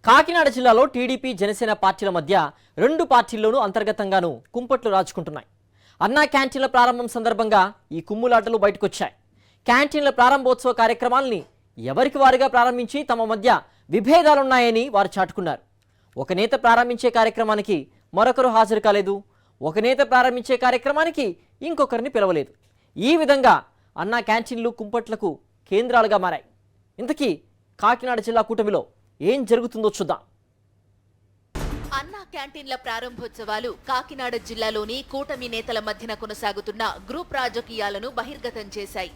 కాకినాడ జిల్లాలో టీడీపీ జనసేన పార్టీల మధ్య రెండు పార్టీల్లోనూ అంతర్గతంగానూ కుంపట్లు రాజుకుంటున్నాయి. అన్నా క్యాంటీన్ల ప్రారంభం సందర్భంగా ఈ కుమ్ములాటలు బయటకొచ్చాయి. క్యాంటీన్ల ప్రారంభోత్సవ కార్యక్రమాల్ని ఎవరికి వారుగా ప్రారంభించి తమ మధ్య విభేదాలున్నాయని వారు చాటుకున్నారు. ఒక నేత ప్రారంభించే కార్యక్రమానికి మరొకరు హాజరు కాలేదు. ఒక నేత ప్రారంభించే కార్యక్రమానికి ఇంకొకరిని పిలవలేదు. ఈ విధంగా అన్నా క్యాంటీన్లు కుంపట్లకు కేంద్రాలుగా మారాయి. ఇంతకీ కాకినాడ జిల్లా కూటమిలో ఏం జరుగుతుందో చూద్దాం. అన్నా క్యాంటీన్ల ప్రారంభోత్సవాలు కాకినాడ జిల్లాలోని కూటమి నేతల మధ్యన కొనసాగుతున్న గ్రూప్ రాజకీయాలను బహిర్గతం చేశాయి.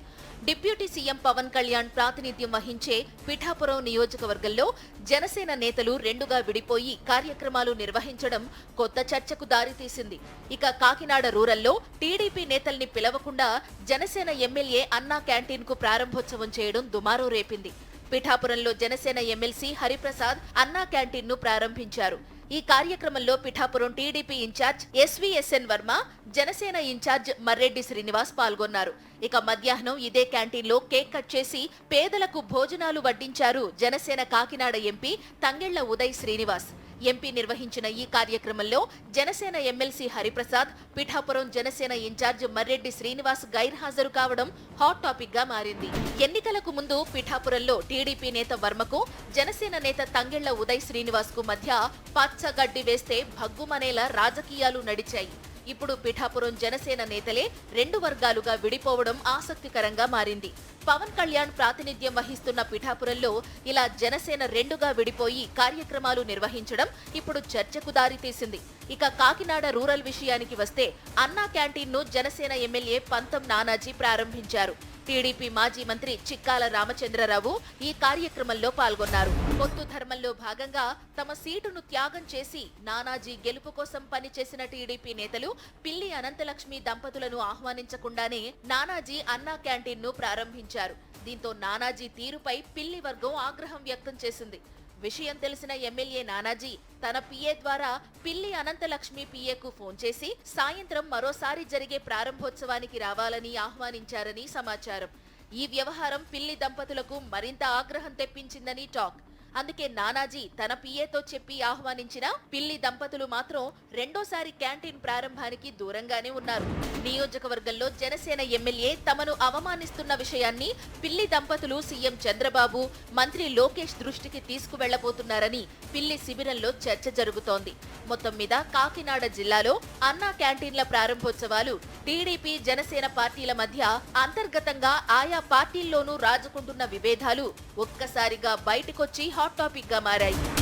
డిప్యూటీ సీఎం పవన్ కళ్యాణ్ ప్రాతినిధ్యం వహించే పిఠాపురం నియోజకవర్గంలో జనసేన నేతలు రెండుగా విడిపోయి కార్యక్రమాలు నిర్వహించడం కొత్త చర్చకు దారితీసింది. ఇక కాకినాడ రూరల్లో టీడీపీ నేతల్ని పిలవకుండా జనసేన ఎమ్మెల్యే అన్నా క్యాంటీన్ కు ప్రారంభోత్సవం చేయడం దుమారు రేపింది. పిఠాపురంలో జనసేన ఎమ్మెల్సీ హరిప్రసాద్ అన్నా క్యాంటీన్ ను ప్రారంభించారు. ఈ కార్యక్రమంలో Pithapuram TDP in charge SVSN Varma, Janasena in charge Marreddy Srinivas పాల్గొన్నారు. ఇక మధ్యాహ్నం ఇదే క్యాంటీన్లో కేక్ కట్ చేసి పేదలకు భోజనాలు వడ్డించారు జనసేన కాకినాడ ఎంపీ తంగెళ్ల ఉదయ్ శ్రీనివాస్. ఎంపీ నిర్వహించిన ఈ కార్యక్రమంలో జనసేన ఎమ్మెల్సీ హరిప్రసాద్, పిఠాపురం జనసేన ఇన్ఛార్జ్ మర్రెడ్డి శ్రీనివాస్ గైర్హాజరు కావడం హాట్ టాపిక్ గా మారింది. ఎన్నికలకు ముందు పిఠాపురంలో టీడీపీ నేత వర్మకు, జనసేన నేత తంగెళ్ల ఉదయ్ శ్రీనివాస్ కు మధ్య పచ్చగడ్డి వేస్తే భగ్గుమనేలా రాజకీయాలు నడిచాయి. ఇప్పుడు పిఠాపురం జనసేన నేతలే రెండు వర్గాలుగా విడిపోవడం ఆసక్తికరంగా మారింది. పవన్ కళ్యాణ్ ప్రాతినిధ్యం వహిస్తున్న పిఠాపురంలో ఇలా జనసేన రెండుగా విడిపోయి కార్యక్రమాలు నిర్వహించడం ఇప్పుడు చర్చకు దారితీసింది. ఇక కాకినాడ రూరల్ విషయానికి వస్తే అన్నా క్యాంటీన్ ను జనసేన ఎమ్మెల్యే పంతం నానాజీ ప్రారంభించారు. టీడీపీ మాజీ మంత్రి చిక్కాల రామచంద్రరావు ఈ కార్యక్రమంలో పాల్గొన్నారు. పొత్తు ధర్మంలో భాగంగా తమ సీటును త్యాగం చేసి నానాజీ గెలుపు కోసం పనిచేసిన టీడీపీ నేతలు పిల్లి అనంతలక్ష్మి దంపతులను ఆహ్వానించకుండానే నానాజీ అన్నా క్యాంటీన్ ను ప్రారంభించారు. దీంతో నానాజీ తీరుపై పిల్లి వర్గం ఆగ్రహం వ్యక్తం చేసింది. విషయం తెలిసిన ఎమ్మెల్యే నానాజీ తన పిఏ ద్వారా పిల్లి అనంతలక్ష్మి పిఏకు ఫోన్ చేసి సాయంత్రం మరోసారి జరిగే ప్రారంభోత్సవానికి రావాలని ఆహ్వానించారని సమాచారం. ఈ వ్యవహారం పిల్లి దంపతులకు మరింత ఆగ్రహం తెప్పించిందని టాక్. అందుకే నానాజీ తన పిఏతో చెప్పి ఆహ్వానించిన పిల్లి దంపతులు మాత్రం రెండోసారి క్యాంటీన్ ప్రారంభానికి దూరంగానే ఉన్నారు. నియోజకవర్గంలో జనసేన ఎమ్మెల్యే తమను అవమానిస్తున్న విషయాన్ని పిల్లి దంపతులు సీఎం చంద్రబాబు, మంత్రి లోకేష్ దృష్టికి తీసుకువెళ్లబోతున్నారని పిల్లి శిబిరంలో చర్చ జరుగుతోంది. మొత్తం మీద కాకినాడ జిల్లాలో అన్నా క్యాంటీన్ల ప్రారంభోత్సవాలు టీడీపీ జనసేన పార్టీల మధ్య అంతర్గతంగా ఆయా పార్టీల్లోనూ రాజుకుంటున్న విభేదాలు ఒక్కసారిగా బయటకొచ్చి హాట్ టాపిక్ గా మారాయి.